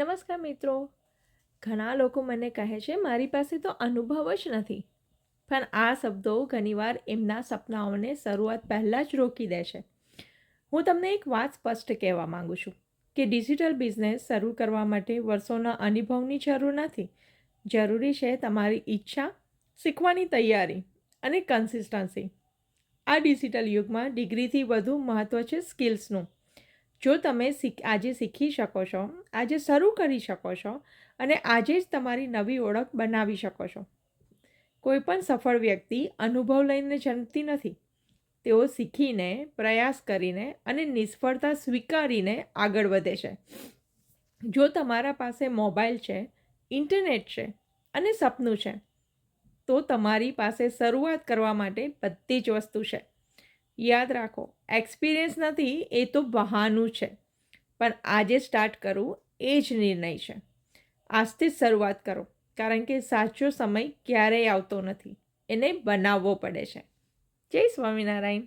નમસ્કાર મિત્રો. ઘણા લોકો મને કહે છે મારી પાસે તો અનુભવ જ નથી, પણ આ શબ્દો ઘણીવાર એમના સપનાઓને શરૂઆત પહેલાં જ રોકી દે છે. હું તમને એક વાત સ્પષ્ટ કહેવા માંગુ છું કે ડિજિટલ બિઝનેસ શરૂ કરવા માટે વર્ષોના અનુભવની જરૂર નથી. જરૂરી છે તમારી ઈચ્છા, શીખવાની તૈયારી અને કન્સિસ્ટન્સી. આ ડિજિટલ યુગમાં ડિગ્રીથી વધુ મહત્ત્વ છે સ્કિલ્સનું. જો તમે આજે શીખી શકો છો, આજે શરૂ કરી શકો છો અને આજે જ તમારી નવી ઓળખ બનાવી શકો છો. કોઈ પણ સફળ વ્યક્તિ અનુભવ લઈને જન્મતી નથી. તેઓ શીખીને, પ્રયાસ કરીને અને નિષ્ફળતા સ્વીકારીને આગળ વધે છે. જો તમારા પાસે મોબાઈલ છે, ઇન્ટરનેટ છે અને સપનું છે, તો તમારી પાસે શરૂઆત કરવા માટે બધી જ વસ્તુ છે. યાદ રાખો, એક્સપિરિયન્સ નથી એ તો બહાનું છે, પણ આજે સ્ટાર્ટ કરવું એ જ નિર્ણય છે. આજથી જ શરૂઆત કરો, કારણ કે સાચો સમય ક્યારેય આવતો નથી, એને બનાવવો પડે છે. જય સ્વામિનારાયણ.